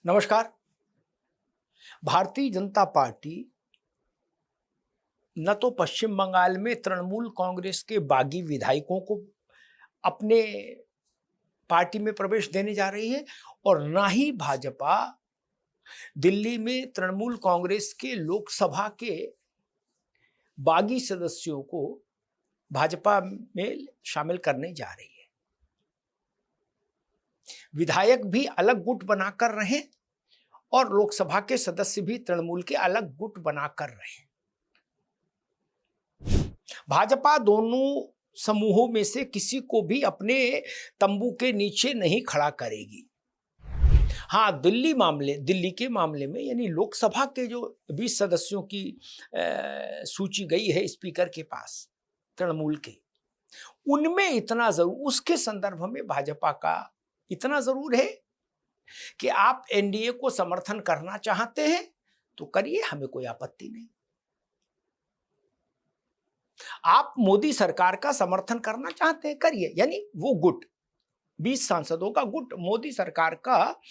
नमस्कार। भारतीय जनता पार्टी न तो पश्चिम बंगाल में तृणमूल कांग्रेस के बागी विधायकों को अपने पार्टी में प्रवेश देने जा रही है और न ही भाजपा दिल्ली में तृणमूल कांग्रेस के लोकसभा के बागी सदस्यों को भाजपा में शामिल करने जा रही है। विधायक भी अलग गुट बनाकर रहे और लोकसभा के सदस्य भी तृणमूल के अलग गुट बनाकर रहे। भाजपा दोनों समूहों में से किसी को भी अपने तंबू के नीचे नहीं खड़ा करेगी। हाँ, दिल्ली के मामले में यानी लोकसभा के जो 20 सदस्यों की सूची गई है स्पीकर के पास तृणमूल के, उनमें इतना जरूर, उसके संदर्भ में भाजपा का इतना जरूर है कि आप एनडीए को समर्थन करना चाहते हैं तो करिए, हमें कोई आपत्ति नहीं। आप मोदी सरकार का समर्थन करना चाहते हैं, करिए, यानी वो गुट 20 सांसदों का गुट मोदी सरकार का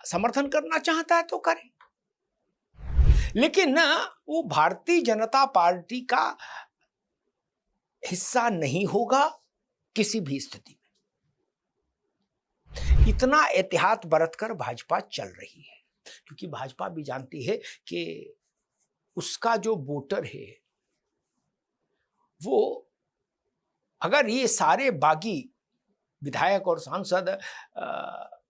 समर्थन करना चाहता है तो करें, लेकिन ना वो भारतीय जनता पार्टी का हिस्सा नहीं होगा किसी भी स्थिति में। इतना एहतियात बरतकर भाजपा चल रही है, क्योंकि भाजपा भी जानती है कि उसका जो वोटर है वो, अगर ये सारे बागी विधायक और सांसद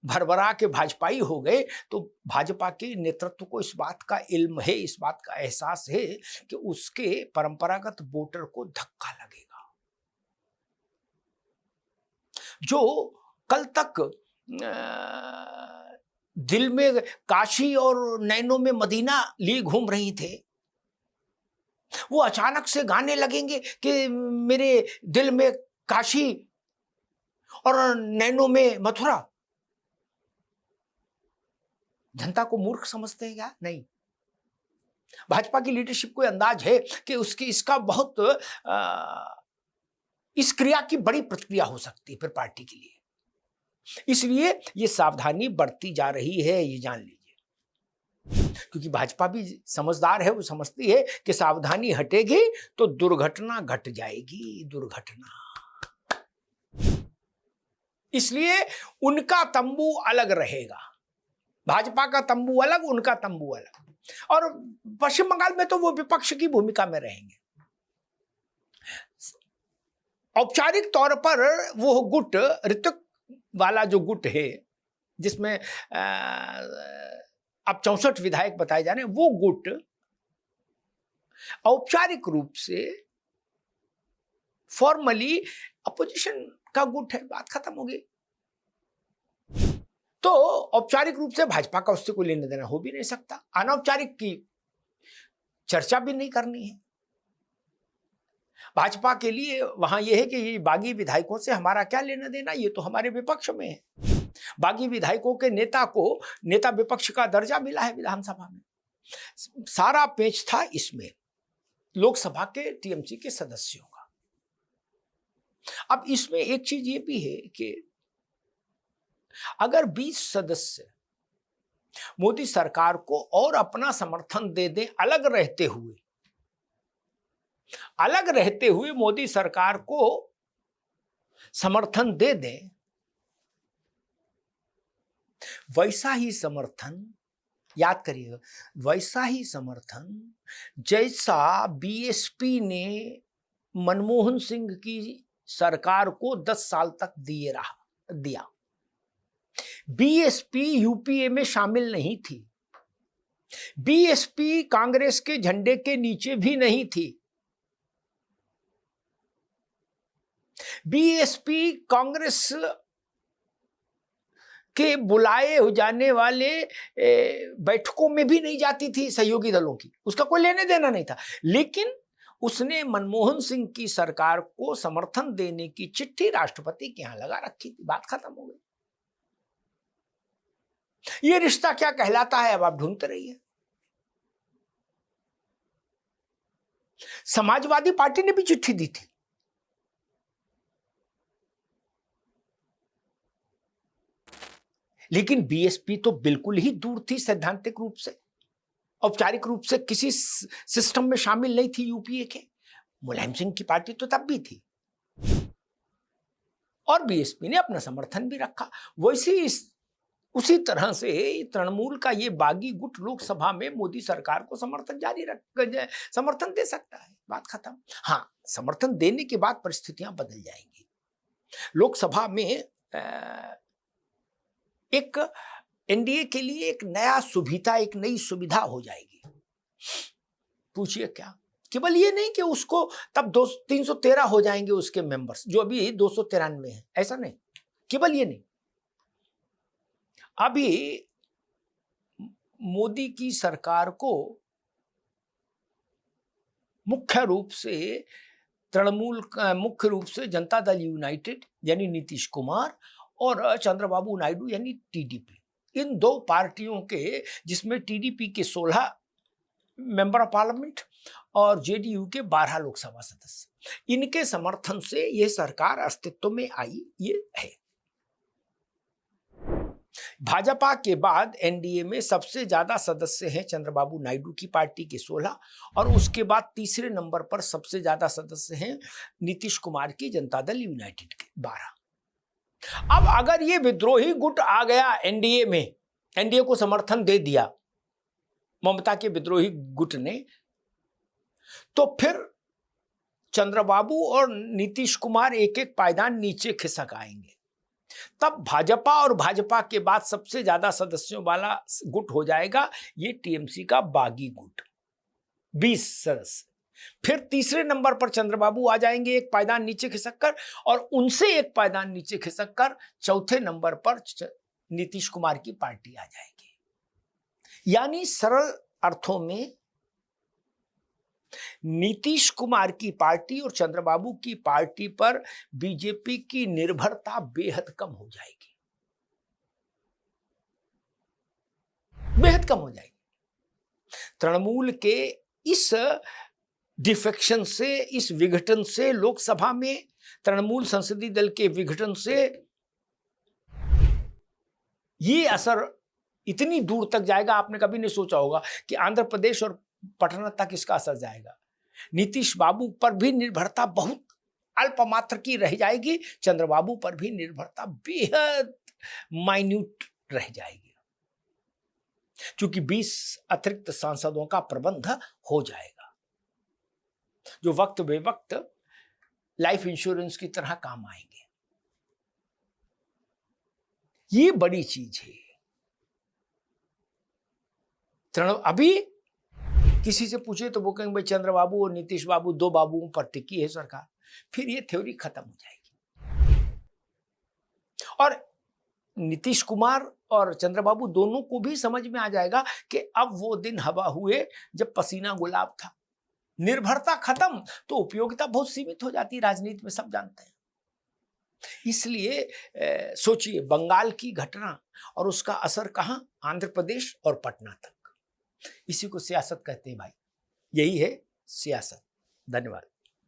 भरभरा के भाजपाई हो गए तो भाजपा के नेतृत्व को इस बात का इल्म है, इस बात का एहसास है कि उसके परंपरागत वोटर को धक्का लगेगा। जो कल तक दिल में काशी और नैनों में मदीना लिए घूम रही थे, वो अचानक से गाने लगेंगे कि मेरे दिल में काशी और नैनों में मथुरा। जनता को मूर्ख समझते हैं क्या? नहीं। भाजपा की लीडरशिप को अंदाज है कि इसका बहुत इस क्रिया की बड़ी प्रतिक्रिया हो सकती है फिर पार्टी के लिए, इसलिए ये सावधानी बरती जा रही है, ये जान लीजिए। क्योंकि भाजपा भी समझदार है, वो समझती है कि सावधानी हटेगी तो दुर्घटना घट जाएगी, दुर्घटना। इसलिए उनका तंबू अलग रहेगा, भाजपा का तंबू अलग, उनका तंबू अलग। और पश्चिम बंगाल में तो वो विपक्ष की भूमिका में रहेंगे। औपचारिक तौर पर वो गुट, ऋतिक वाला जो गुट है जिसमें अब 64 विधायक बताए जा रहे हैं, वो गुट औपचारिक रूप से फॉर्मली अपोजिशन का गुट है, बात खत्म हो गई। तो औपचारिक रूप से भाजपा का उससे कोई लेना देना हो भी नहीं सकता, अनौपचारिक की चर्चा भी नहीं करनी है। भाजपा के लिए वहां यह है कि ये बागी विधायकों से हमारा क्या लेना देना, ये तो हमारे विपक्ष में है। बागी विधायकों के नेता को नेता विपक्ष का दर्जा मिला है विधानसभा में। सारा पेच था इसमें लोकसभा के टीएमसी के सदस्यों का। अब इसमें एक चीज ये भी है कि अगर 20 सदस्य मोदी सरकार को और अपना समर्थन दे दें, अलग रहते हुए मोदी सरकार को समर्थन दे दें, वैसा ही समर्थन, याद करिएगा, वैसा ही समर्थन जैसा बीएसपी ने मनमोहन सिंह की सरकार को 10 साल तक दिया। बीएसपी यूपीए में शामिल नहीं थी, बीएसपी कांग्रेस के झंडे के नीचे भी नहीं थी, बीएसपी कांग्रेस के बुलाए हो जाने वाले बैठकों में भी नहीं जाती थी सहयोगी दलों की, उसका कोई लेने देना नहीं था। लेकिन उसने मनमोहन सिंह की सरकार को समर्थन देने की चिट्ठी राष्ट्रपति के यहां लगा रखी थी, बात खत्म हो गई। ये रिश्ता क्या कहलाता है अब आप ढूंढते रहिए। समाजवादी पार्टी ने भी चिट्ठी दी थी, लेकिन बीएसपी तो बिल्कुल ही दूर थी सैद्धांतिक रूप से, औपचारिक रूप से किसी सिस्टम में शामिल नहीं थी यूपीए के। मुलायम सिंह की पार्टी तो तब भी थी और बीएसपी ने अपना समर्थन भी रखा। वैसे उसी तरह से तृणमूल का ये बागी गुट लोकसभा में मोदी सरकार को समर्थन दे सकता है, बात खत्म। हाँ, समर्थन देने के बाद परिस्थितियां बदल जाएंगी। लोकसभा में एक एनडीए के लिए एक नया सुविधा, एक नई सुविधा हो जाएगी। पूछिए क्या? केवल ये नहीं कि उसको तब 313 हो जाएंगे उसके मेंबर्स, जो अभी 293 है, ऐसा नहीं। केवल ये नहीं, अभी मोदी की सरकार को मुख्य रूप से तृणमूल, मुख्य रूप से जनता दल यूनाइटेड यानी नीतीश कुमार और चंद्रबाबू नायडू यानी टीडीपी, इन दो पार्टियों के, जिसमें टीडीपी के 16 मेंबर ऑफ पार्लियामेंट और जेडीयू के 12 लोकसभा सदस्य, इनके समर्थन से यह सरकार अस्तित्व में आई, ये है। भाजपा के बाद एनडीए में सबसे ज्यादा सदस्य हैं चंद्रबाबू नायडू की पार्टी के 16 और उसके बाद तीसरे नंबर पर सबसे ज्यादा सदस्य हैं नीतीश कुमार की जनता दल यूनाइटेड के 12। अब अगर ये विद्रोही गुट आ गया एनडीए में, एनडीए को समर्थन दे दिया ममता के विद्रोही गुट ने, तो फिर चंद्रबाबू और नीतीश कुमार एक एक पायदान नीचे खिसक आएंगे। तब भाजपा और भाजपा के बाद सबसे ज्यादा सदस्यों वाला गुट हो जाएगा ये टीएमसी का बागी गुट, 20 सदस्य। फिर तीसरे नंबर पर चंद्रबाबू आ जाएंगे एक पायदान नीचे खिसककर, और उनसे एक पायदान नीचे खिसककर चौथे नंबर पर नीतीश कुमार की पार्टी आ जाएगी। यानी सरल अर्थों में नीतीश कुमार की पार्टी और चंद्रबाबू की पार्टी पर बीजेपी की निर्भरता बेहद कम हो जाएगी, बेहद कम हो जाएगी। तृणमूल के इस डिफेक्शन से, इस विघटन से, लोकसभा में तृणमूल संसदीय दल के विघटन से ये असर इतनी दूर तक जाएगा, आपने कभी नहीं सोचा होगा कि आंध्र प्रदेश और पटना तक इसका असर जाएगा। नीतीश बाबू पर भी निर्भरता बहुत अल्प मात्र की रह जाएगी, चंद्रबाबू पर भी निर्भरता बेहद माइन्यूट रह जाएगी, क्योंकि 20 अतिरिक्त सांसदों का प्रबंध हो जाएगा, जो वक्त बेवक्त लाइफ इंश्योरेंस की तरह काम आएंगे। ये बड़ी चीज है। अभी किसी से पूछे तो वो कहेंगे भाई चंद्रबाबू और नीतीश बाबू, 2 बाबुओं पर टिकी है सरकार, फिर ये थ्योरी खत्म हो जाएगी। और नीतीश कुमार और चंद्रबाबू दोनों को भी समझ में आ जाएगा कि अब वो दिन हवा हुए जब पसीना गुलाब था। निर्भरता खत्म तो उपयोगिता बहुत सीमित हो जाती, राजनीति में सब जानते हैं। इसलिए सोचिए, बंगाल की घटना और उसका असर कहां? आंध्र प्रदेश और पटना तक। इसी को सियासत कहते हैं भाई, यही है सियासत। धन्यवाद।